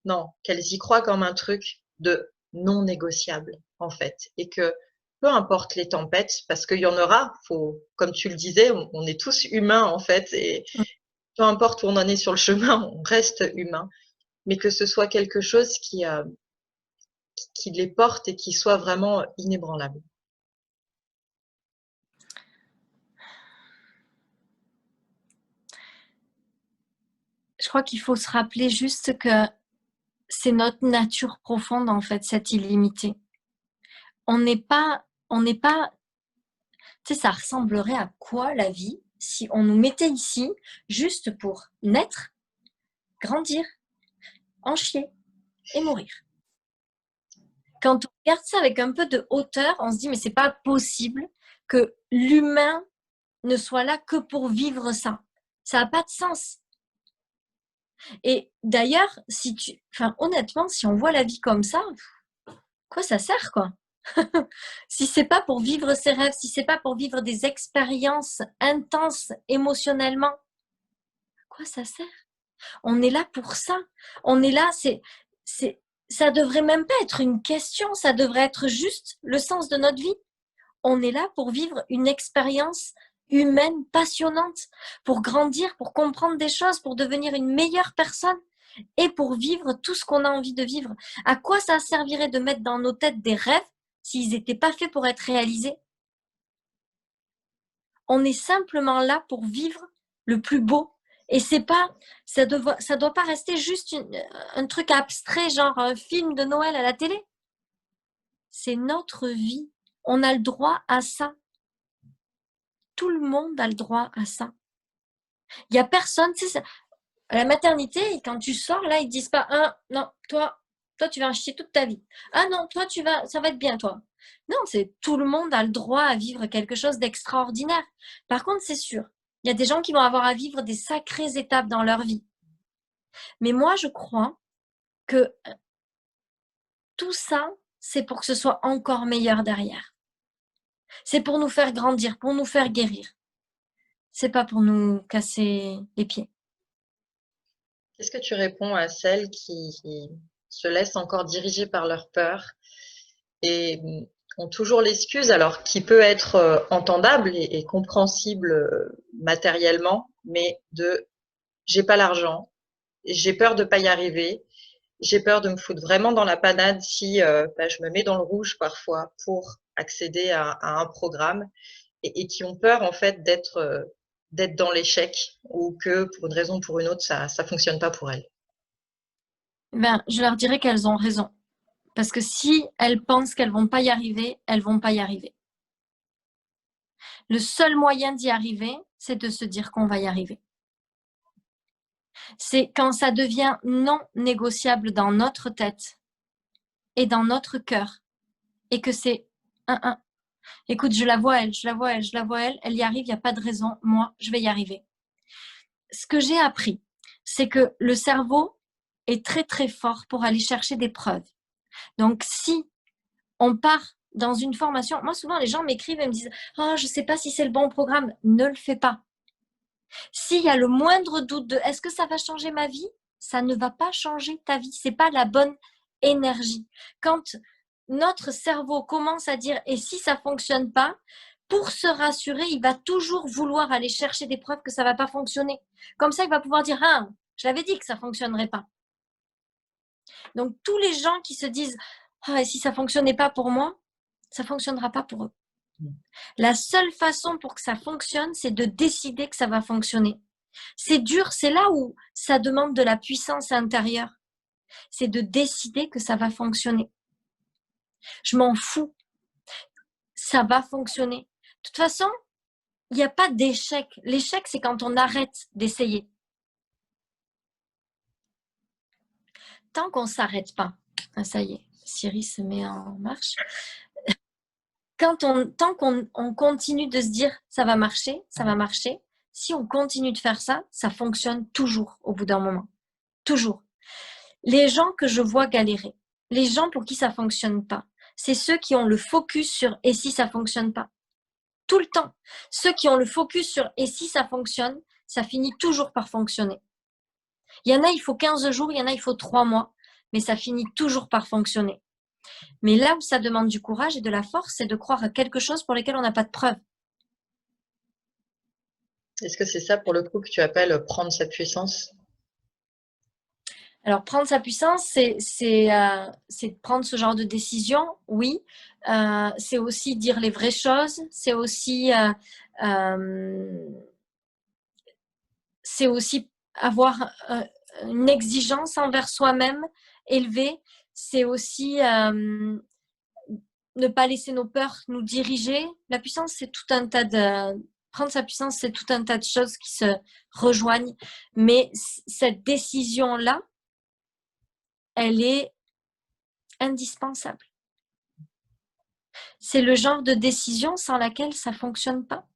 Non, qu'elles y croient comme un truc de non négociable, en fait. Et que peu importe les tempêtes, parce qu'il y en aura, faut, comme tu le disais, on est tous humains, en fait, et peu importe où on en est sur le chemin, on reste humain. Mais que ce soit quelque chose qui les porte et qui soit vraiment inébranlable. Je crois qu'il faut se rappeler juste que c'est notre nature profonde, en fait, cette illimité. On n'est pas, tu sais, ça ressemblerait à quoi la vie si on nous mettait ici juste pour naître, grandir, en chier et mourir. Quand on regarde ça avec un peu de hauteur, on se dit mais c'est pas possible que l'humain ne soit là que pour vivre ça. Ça n'a pas de sens. Et d'ailleurs, honnêtement, si on voit la vie comme ça, quoi ça sert quoi? Si c'est pas pour vivre ses rêves, si c'est pas pour vivre des expériences intenses émotionnellement, à quoi ça sert? On est là pour ça. On est là, ça devrait même pas être une question, ça devrait être juste le sens de notre vie. On est là pour vivre une expérience humaine passionnante, pour grandir, pour comprendre des choses, pour devenir une meilleure personne. et pour vivre tout ce qu'on a envie de vivre. À quoi ça servirait de mettre dans nos têtes des rêves s'ils n'étaient pas faits pour être réalisés? On est simplement là pour vivre le plus beau. Et c'est pas, ça doit pas rester juste un truc abstrait, genre un film de Noël à la télé. C'est notre vie. On a le droit à ça. Tout le monde a le droit à ça. Il y a personne, tu sais, à la maternité, quand tu sors, là, ils disent pas, ah, non, toi, tu vas en chier toute ta vie. Ah non, toi, ça va être bien, toi. Non, c'est tout le monde a le droit à vivre quelque chose d'extraordinaire. Par contre, c'est sûr, il y a des gens qui vont avoir à vivre des sacrées étapes dans leur vie. Mais moi, je crois que tout ça, c'est pour que ce soit encore meilleur derrière. C'est pour nous faire grandir, pour nous faire guérir. C'est pas pour nous casser les pieds. Qu'est-ce que tu réponds à celles qui se laissent encore diriger par leur peur et ont toujours l'excuse, alors qui peut être entendable et compréhensible matériellement, mais de j'ai pas l'argent, j'ai peur de pas y arriver, j'ai peur de me foutre vraiment dans la panade si je me mets dans le rouge parfois pour accéder à un programme et qui ont peur en fait d'être dans l'échec ou que pour une raison ou pour une autre ça fonctionne pas pour elles. Ben, je leur dirais qu'elles ont raison. Parce que si elles pensent qu'elles vont pas y arriver, elles vont pas y arriver. Le seul moyen d'y arriver, c'est de se dire qu'on va y arriver. C'est quand ça devient non négociable dans notre tête et dans notre cœur et que c'est un. Écoute, je la vois elle, je la vois elle, je la vois elle, elle y arrive, il n'y a pas de raison, moi, je vais y arriver. Ce que j'ai appris, c'est que le cerveau est très très fort pour aller chercher des preuves. Donc si on part dans une formation, moi souvent les gens m'écrivent et me disent « Oh, je ne sais pas si c'est le bon programme », ne le fais pas. S'il y a le moindre doute de « Est-ce que ça va changer ma vie ?» ça ne va pas changer ta vie, ce n'est pas la bonne énergie. Quand notre cerveau commence à dire « Et si ça ne fonctionne pas ?» pour se rassurer, il va toujours vouloir aller chercher des preuves que ça ne va pas fonctionner. Comme ça, il va pouvoir dire « Ah, je l'avais dit que ça ne fonctionnerait pas. » Donc, tous les gens qui se disent « Ah, et si ça ne fonctionnait pas pour moi ?» ça ne fonctionnera pas pour eux. La seule façon pour que ça fonctionne, c'est de décider que ça va fonctionner. C'est dur, c'est là où ça demande de la puissance intérieure. C'est de décider que ça va fonctionner. Je m'en fous. Ça va fonctionner. De toute façon, il n'y a pas d'échec. L'échec, c'est quand on arrête d'essayer. Tant qu'on ne s'arrête pas, ça y est, Siri se met en marche. Tant qu'on continue de se dire ça va marcher, si on continue de faire ça, ça fonctionne toujours au bout d'un moment. Toujours. Les gens que je vois galérer, les gens pour qui ça ne fonctionne pas, c'est ceux qui ont le focus sur et si ça ne fonctionne pas. Tout le temps. Ceux qui ont le focus sur et si ça fonctionne, ça finit toujours par fonctionner. Il y en a, il faut 15 jours, il y en a, il faut 3 mois, mais ça finit toujours par fonctionner. Mais là où ça demande du courage et de la force, c'est de croire à quelque chose pour lequel on n'a pas de preuve. Est-ce que c'est ça pour le coup que tu appelles prendre sa puissance? Alors, prendre sa puissance, c'est prendre ce genre de décision, oui. C'est aussi dire les vraies choses. C'est aussi avoir une exigence envers soi-même élevée. C'est aussi ne pas laisser nos peurs nous diriger. La puissance, c'est tout un tas de... Prendre sa puissance, c'est tout un tas de choses qui se rejoignent. Mais cette décision-là, elle est indispensable. C'est le genre de décision sans laquelle ça ne fonctionne pas.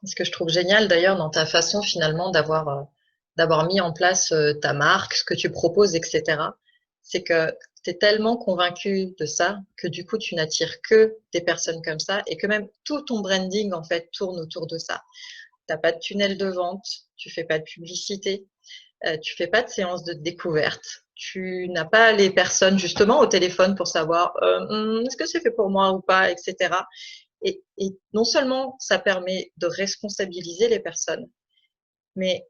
Ce que je trouve génial d'ailleurs dans ta façon finalement d'avoir mis en place ta marque, ce que tu proposes, etc., c'est que tu es tellement convaincu de ça que du coup tu n'attires que des personnes comme ça et que même tout ton branding en fait tourne autour de ça. Tu n'as pas de tunnel de vente, tu fais pas de publicité, tu fais pas de séance de découverte, tu n'as pas les personnes justement au téléphone pour savoir est-ce que c'est fait pour moi ou pas, etc. Et non seulement ça permet de responsabiliser les personnes, mais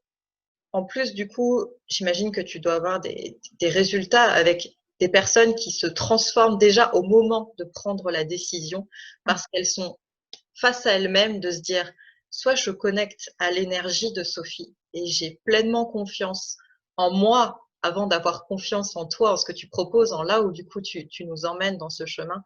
en plus, du coup, j'imagine que tu dois avoir des résultats avec des personnes qui se transforment déjà au moment de prendre la décision parce qu'elles sont face à elles-mêmes de se dire, soit je connecte à l'énergie de Sophie et j'ai pleinement confiance en moi avant d'avoir confiance en toi, en ce que tu proposes, en là où du coup tu nous emmènes dans ce chemin.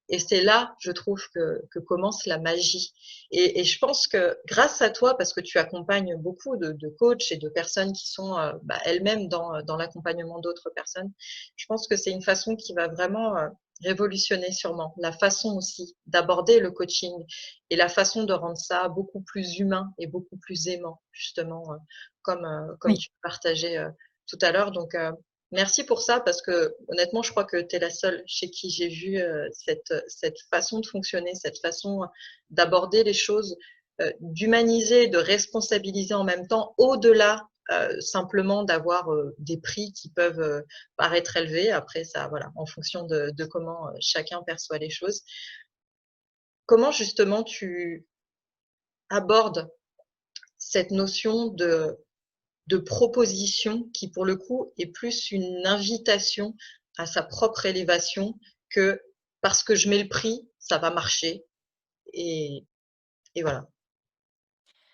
Et c'est là, je trouve, que commence la magie. Et je pense que grâce à toi, parce que tu accompagnes beaucoup de coachs et de personnes qui sont elles-mêmes dans l'accompagnement d'autres personnes, je pense que c'est une façon qui va vraiment révolutionner sûrement la façon aussi d'aborder le coaching et la façon de rendre ça beaucoup plus humain et beaucoup plus aimant, justement, comme Oui. tu partageais tout à l'heure. Donc, merci pour ça, parce que honnêtement, je crois que tu es la seule chez qui j'ai vu cette façon de fonctionner, cette façon d'aborder les choses, d'humaniser, de responsabiliser en même temps, au-delà simplement d'avoir des prix qui peuvent paraître élevés. Après, ça, voilà, en fonction de comment chacun perçoit les choses. Comment justement tu abordes cette notion de proposition qui, pour le coup, est plus une invitation à sa propre élévation que parce que je mets le prix, ça va marcher. Et, et voilà.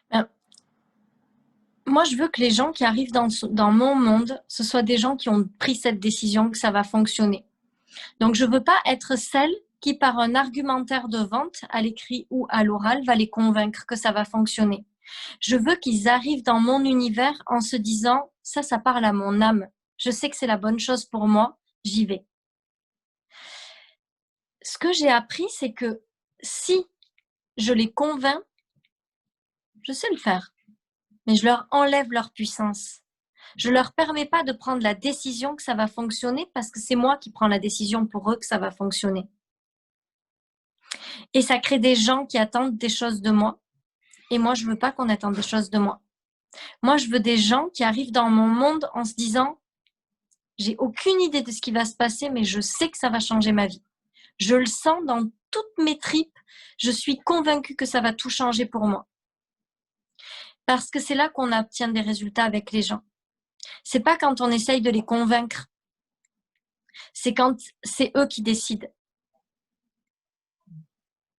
Ben, moi, je veux que les gens qui arrivent dans mon monde, ce soient des gens qui ont pris cette décision que ça va fonctionner. Donc, je veux pas être celle qui, par un argumentaire de vente, à l'écrit ou à l'oral, va les convaincre que ça va fonctionner. Je veux qu'ils arrivent dans mon univers en se disant, ça parle à mon âme. Je sais que c'est la bonne chose pour moi, j'y vais. Ce que j'ai appris, c'est que si je les convainc, je sais le faire, mais je leur enlève leur puissance. Je leur permets pas de prendre la décision que ça va fonctionner parce que c'est moi qui prends la décision pour eux que ça va fonctionner. Et ça crée des gens qui attendent des choses de moi. Et moi, je veux pas qu'on attende des choses de moi. Moi, je veux des gens qui arrivent dans mon monde en se disant, j'ai aucune idée de ce qui va se passer, mais je sais que ça va changer ma vie. Je le sens dans toutes mes tripes. Je suis convaincue que ça va tout changer pour moi. Parce que c'est là qu'on obtient des résultats avec les gens. C'est pas quand on essaye de les convaincre. C'est quand c'est eux qui décident.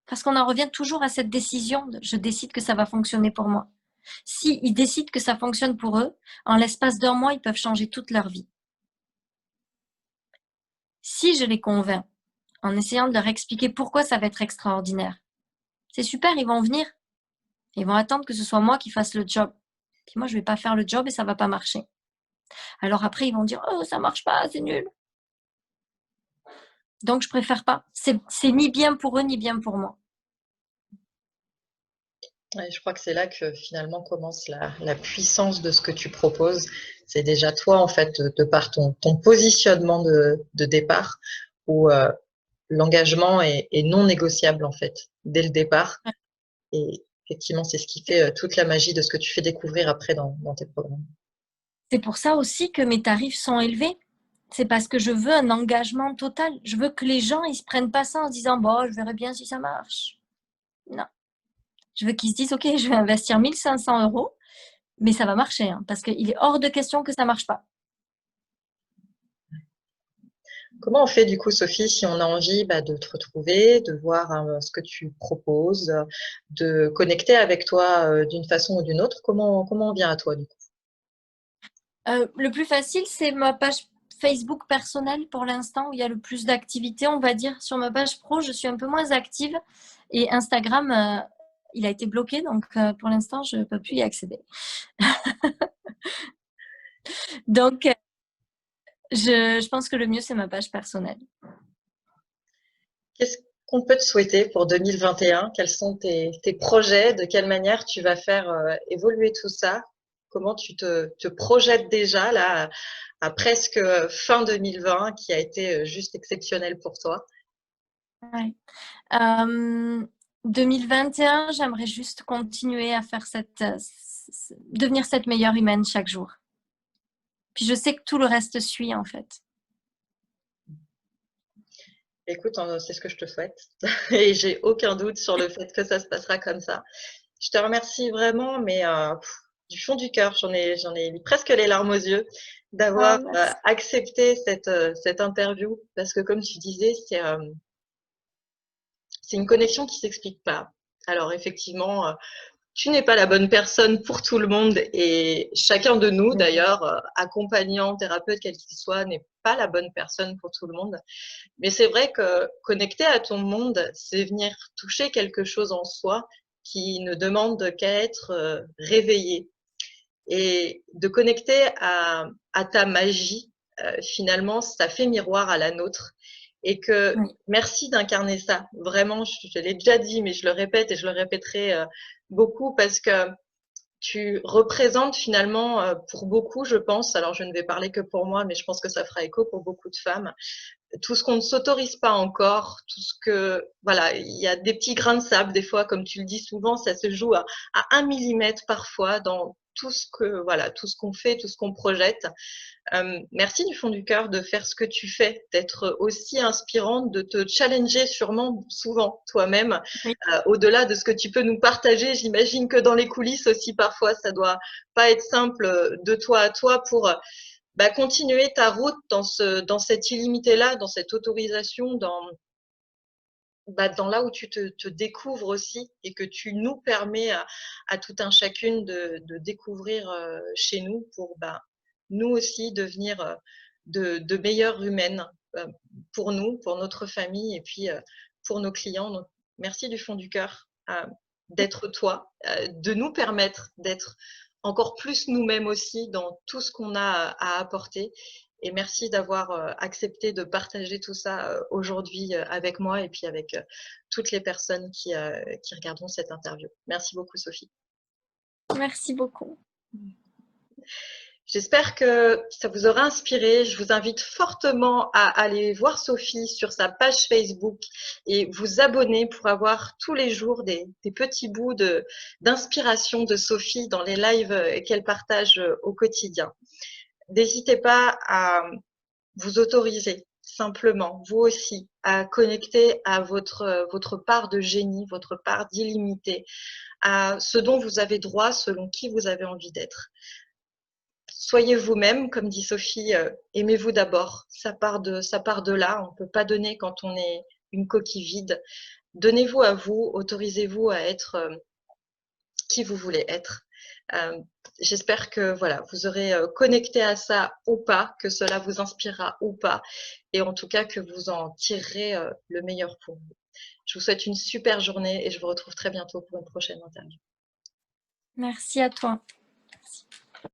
Parce qu'on en revient toujours à cette décision de je décide que ça va fonctionner pour moi. Si ils décident que ça fonctionne pour eux, en l'espace d'un mois, ils peuvent changer toute leur vie. Si je les convainc en essayant de leur expliquer pourquoi ça va être extraordinaire, c'est super, ils vont venir. Ils vont attendre que ce soit moi qui fasse le job. Puis moi, je vais pas faire le job et ça va pas marcher. Alors après, ils vont dire, oh, ça marche pas, c'est nul. Donc, je préfère pas. C'est ni bien pour eux, ni bien pour moi. Ouais, je crois que c'est là que finalement commence la puissance de ce que tu proposes. C'est déjà toi, en fait, de par ton positionnement de départ, où l'engagement est non négociable, en fait, dès le départ. Et effectivement, c'est ce qui fait toute la magie de ce que tu fais découvrir après dans tes programmes. C'est pour ça aussi que mes tarifs sont élevés. C'est parce que je veux un engagement total. Je veux que les gens, ils se prennent pas ça en se disant, bon, je verrai bien si ça marche. Non. Je veux qu'ils se disent, OK, je vais investir 1 500 €, mais ça va marcher, hein, parce qu'il est hors de question que ça marche pas. Comment on fait du coup, Sophie, si on a envie de te retrouver, de voir ce que tu proposes, de connecter avec toi d'une façon ou d'une autre? Comment on vient à toi du coup? Le plus facile, c'est ma page Facebook personnelle pour l'instant, où il y a le plus d'activité, on va dire. Sur ma page pro, je suis un peu moins active. Et Instagram, il a été bloqué, donc pour l'instant, je ne peux plus y accéder. Donc, je pense que le mieux, c'est ma page personnelle. Qu'est-ce qu'on peut te souhaiter pour 2021? Quels sont tes projets? De quelle manière tu vas faire évoluer tout ça? Comment tu te projettes déjà là, à presque fin 2020, qui a été juste exceptionnel pour toi? Ouais. 2021, j'aimerais juste continuer à faire devenir cette meilleure humaine chaque jour. Puis je sais que tout le reste suit en fait. Écoute, c'est ce que je te souhaite et j'ai aucun doute sur le fait que ça se passera comme ça. Je te remercie vraiment, mais du fond du cœur. J'en ai presque les larmes aux yeux Ah, d'avoir merci. accepté cette interview parce que, comme tu disais, c'est une connexion qui s'explique pas. Alors, effectivement, tu n'es pas la bonne personne pour tout le monde et chacun de nous, d'ailleurs, accompagnant, thérapeute, quel qu'il soit, n'est pas la bonne personne pour tout le monde. Mais c'est vrai que connecter à ton monde, c'est venir toucher quelque chose en soi qui ne demande qu'à être réveillé et de connecter à ta magie. Finalement, ça fait miroir à la nôtre et que Oui, merci d'incarner ça. Vraiment, je l'ai déjà dit, mais je le répète et je le répéterai beaucoup parce que tu représentes finalement pour beaucoup, je pense, alors je ne vais parler que pour moi, mais je pense que ça fera écho pour beaucoup de femmes, tout ce qu'on ne s'autorise pas encore, tout ce que, voilà, il y a des petits grains de sable, des fois, comme tu le dis souvent, ça se joue à 1 millimètre parfois dans tout ce que, voilà, tout ce qu'on fait, tout ce qu'on projette. Merci du fond du cœur de faire ce que tu fais, d'être aussi inspirante, de te challenger sûrement souvent toi-même, oui, au-delà de ce que tu peux nous partager. J'imagine que dans les coulisses aussi, parfois, ça doit pas être simple de toi à toi pour bah, continuer ta route dans cette illimité-là, dans cette autorisation, bah, dans là où tu te découvres aussi et que tu nous permets à tout un chacune de découvrir chez nous pour bah, nous aussi devenir de meilleures humaines euh, pour nous, pour notre famille et puis pour nos clients. Donc, merci du fond du cœur d'être toi, de nous permettre d'être encore plus nous-mêmes aussi dans tout ce qu'on a à apporter. Et merci d'avoir accepté de partager tout ça aujourd'hui avec moi et puis avec toutes les personnes qui regarderont cette interview. Merci beaucoup, Sophie. merci beaucoup. J'espère que ça vous aura inspiré. Je vous invite fortement à aller voir Sophie sur sa page Facebook et vous abonner pour avoir tous les jours des petits bouts d'inspiration de Sophie dans les lives qu'elle partage au quotidien. N'hésitez pas à vous autoriser simplement, vous aussi, à connecter à votre part de génie, votre part d'illimité, à ce dont vous avez droit selon qui vous avez envie d'être. Soyez vous-même, comme dit Sophie, aimez-vous d'abord. Ça part de là. On ne peut pas donner quand on est une coquille vide. Donnez-vous à vous, autorisez-vous à être qui vous voulez être. Euh, J'espère que voilà, vous aurez connecté à ça ou pas, que cela vous inspirera ou pas, et en tout cas que vous en tirerez le meilleur pour vous. Je vous souhaite une super journée et je vous retrouve très bientôt pour une prochaine interview. Merci à toi. Merci.